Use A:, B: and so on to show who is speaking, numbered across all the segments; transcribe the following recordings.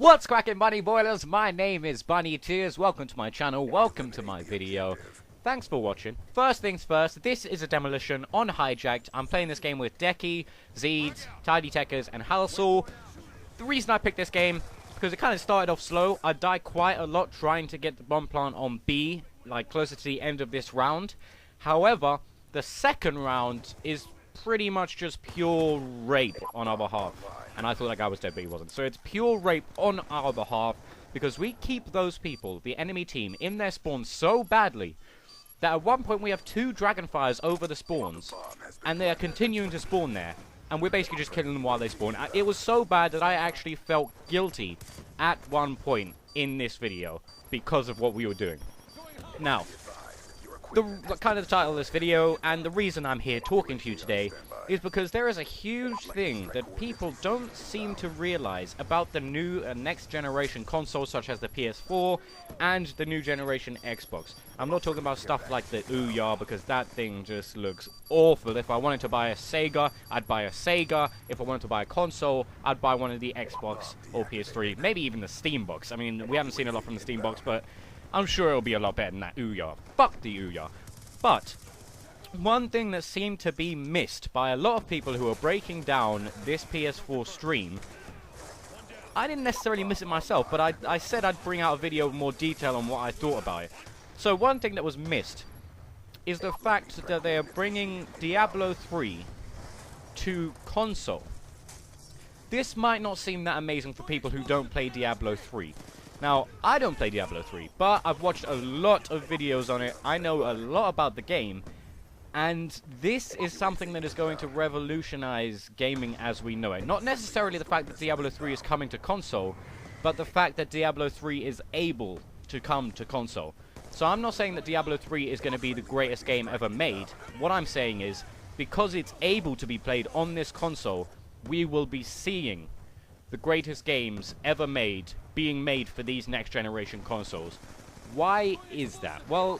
A: What's cracking, Bunny Boilers? My name is Bunny Tears. Welcome to my channel. Welcome to my video. Thanks for watching. First things first, this is a demolition on Hijacked. I'm playing this game with Decky, Zeeds, Tidy Techers, and Halsall. The reason I picked this game, because it kind of started off slow. I died quite a lot trying to get the bomb plant on B, like closer to the end of this round. However, the second round is pretty much just pure rape on our behalf. And I thought that guy was dead, but he wasn't. So it's pure rape on our behalf, because we keep those people, the enemy team, in their spawns so badly that at one point we have 2 dragonfires over the spawns, and they are continuing to spawn there, and we're basically just killing them while they spawn. It was so bad that I actually felt guilty at one point in this video because of what we were doing. Now, the kind of the title of this video, and the reason I'm here talking to you today, is because there is a huge thing that people don't seem to realize about the new next generation consoles such as the PS4 and the new generation Xbox. I'm not talking about stuff like the Ouya, because that thing just looks awful. If I wanted to buy a Sega, I'd buy a Sega. If I wanted to buy a console, I'd buy one of the Xbox or PS3, maybe even the Steam box. I mean, we haven't seen a lot from the Steam box, but I'm sure it'll be a lot better than that Ouya. Fuck the Ouya. But one thing that seemed to be missed by a lot of people who are breaking down this PS4 stream, I didn't necessarily miss it myself, but I said I'd bring out a video with more detail on what I thought about it. So one thing that was missed is the fact that they are bringing Diablo 3 to console. This might not seem that amazing for people who don't play Diablo 3. Now, I don't play Diablo 3, but I've watched a lot of videos on it. I know a lot about the game. And this is something that is going to revolutionize gaming as we know it. Not necessarily the fact that Diablo 3 is coming to console, but the fact that Diablo 3 is able to come to console. So I'm not saying that Diablo 3 is going to be the greatest game ever made. What I'm saying is, because it's able to be played on this console, we will be seeing the greatest games ever made being made for these next generation consoles. Why is that? Well,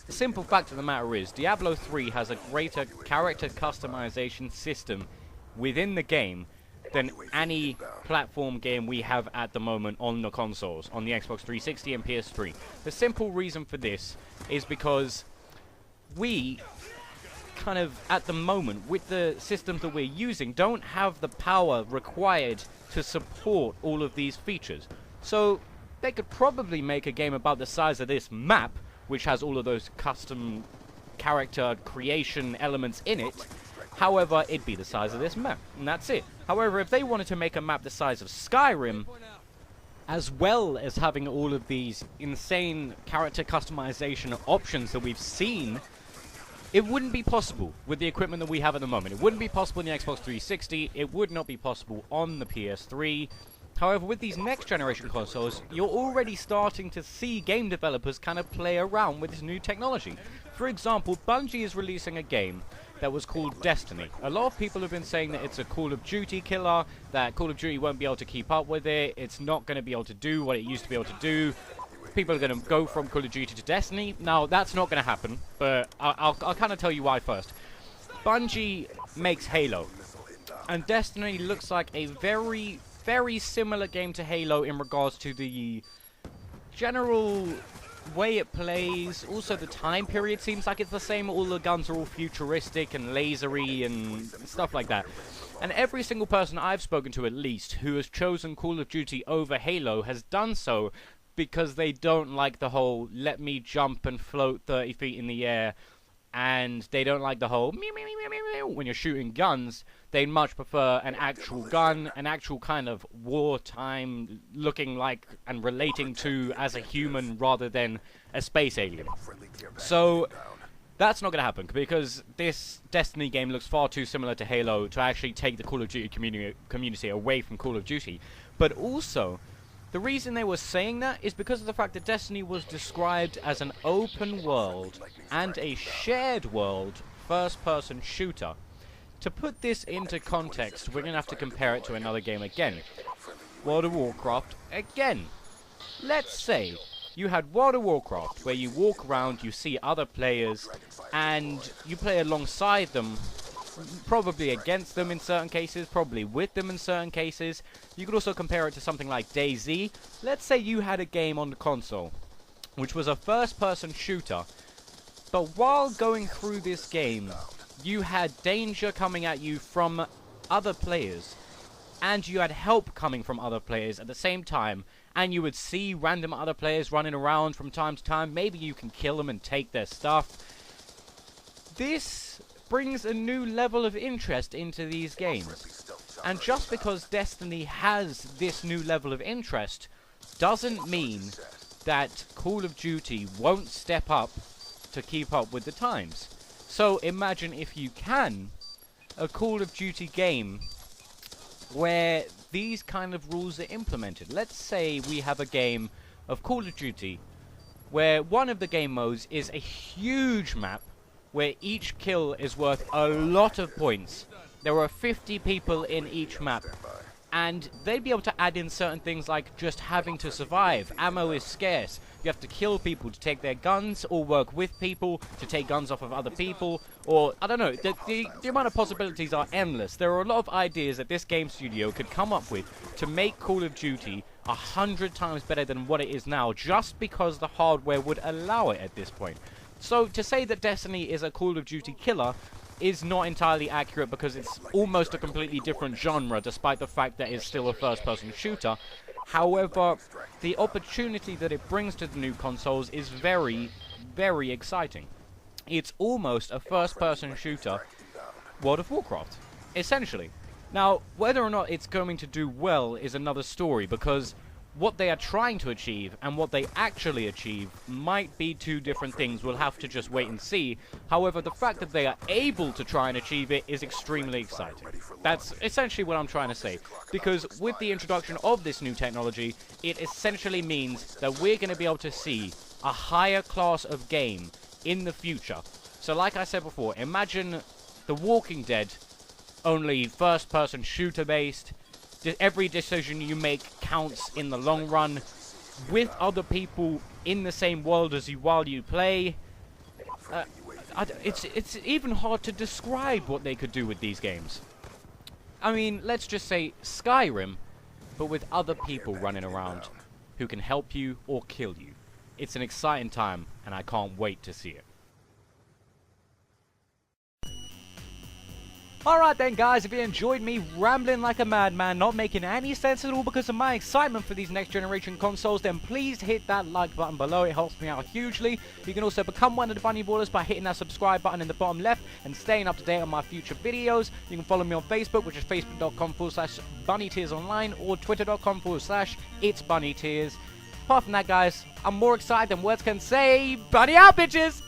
A: the simple fact of the matter is, Diablo 3 has a greater character customization system within the game than any platform game we have at the moment on the consoles, on the Xbox 360 and PS3. The simple reason for this is because we kind of, at the moment, with the systems that we're using, don't have the power required to support all of these features. So they could probably make a game about the size of this map, which has all of those custom character creation elements in it. However, it'd be the size of this map, and that's it. However, if they wanted to make a map the size of Skyrim, as well as having all of these insane character customization options that we've seen, it wouldn't be possible with the equipment that we have at the moment. It wouldn't be possible in the Xbox 360, it would not be possible on the PS3. However, with these next generation consoles, you're already starting to see game developers kind of play around with this new technology. For example, Bungie is releasing a game that was called Destiny. A lot of people have been saying that it's a Call of Duty killer, that Call of Duty won't be able to keep up with it, it's not going to be able to do what it used to be able to do. People are going to go from Call of Duty to Destiny. Now, that's not going to happen, but I'll kind of tell you why first. Bungie makes Halo, and Destiny looks like a very similar game to Halo in regards to the general way it plays. Also, the time period seems like it's the same. All the guns are all futuristic and lasery and stuff like that. And every single person I've spoken to, at least, who has chosen Call of Duty over Halo has done so because they don't like the whole let me jump and float 30 feet in the air, and they don't like the whole meow, meow, meow, meow, meow. When you're shooting guns, they much prefer an actual gun, an actual kind of wartime looking like and relating to as a human rather than a space alien. So that's not going to happen, because this Destiny game looks far too similar to Halo to actually take the Call of Duty community away from Call of Duty. But also, the reason they were saying that is because of the fact that Destiny was described as an open world and a shared world first-person shooter. To put this into context, we're going to have to compare it to another game again. World of Warcraft again. Let's say you had World of Warcraft, where you walk around, you see other players, and you play alongside them probably against them in certain cases, probably with them in certain cases. You could also compare it to something like DayZ. Let's say you had a game on the console, which was a first-person shooter, but while going through this game, you had danger coming at you from other players, and you had help coming from other players at the same time, and you would see random other players running around from time to time. Maybe you can kill them and take their stuff. This brings a new level of interest into these games. And just because Destiny has this new level of interest doesn't mean that Call of Duty won't step up to keep up with the times. So imagine, if you can, a Call of Duty game where these kind of rules are implemented. Let's say we have a game of Call of Duty where one of the game modes is a huge map where each kill is worth a lot of points. There are 50 people in each map, and they'd be able to add in certain things like just having to survive. Ammo is scarce. You have to kill people to take their guns, or work with people to take guns off of other people, or, I don't know, the amount of possibilities are endless. There are a lot of ideas that this game studio could come up with to make Call of Duty 100 times better than what it is now, just because the hardware would allow it at this point. So to say that Destiny is a Call of Duty killer is not entirely accurate, because it's almost a completely different genre, despite the fact that it's still a first-person shooter. However, the opportunity that it brings to the new consoles is very, very exciting. It's almost a first-person shooter World of Warcraft, essentially. Now, whether or not it's going to do well is another story, because what they are trying to achieve and what they actually achieve might be two different things. We'll have to just wait and see. However, the fact that they are able to try and achieve it is extremely exciting. That's essentially what I'm trying to say. Because with the introduction of this new technology, it essentially means that we're going to be able to see a higher class of game in the future. So like I said before, imagine The Walking Dead, only first-person shooter-based. Every decision you make counts in the long run, with other people in the same world as you while you play. It's even hard to describe what they could do with these games. I mean, let's just say Skyrim, but with other people running around who can help you or kill you. It's an exciting time, and I can't wait to see it. Alright then guys, if you enjoyed me rambling like a madman, not making any sense at all because of my excitement for these next generation consoles, then please hit that like button below. It helps me out hugely. You can also become one of the Bunny Ballers by hitting that subscribe button in the bottom left and staying up to date on my future videos. You can follow me on Facebook, which is facebook.com/BunnyTearsOnline, or twitter.com/It'sBunnyTears. Apart from that guys, I'm more excited than words can say. Bunny out, bitches!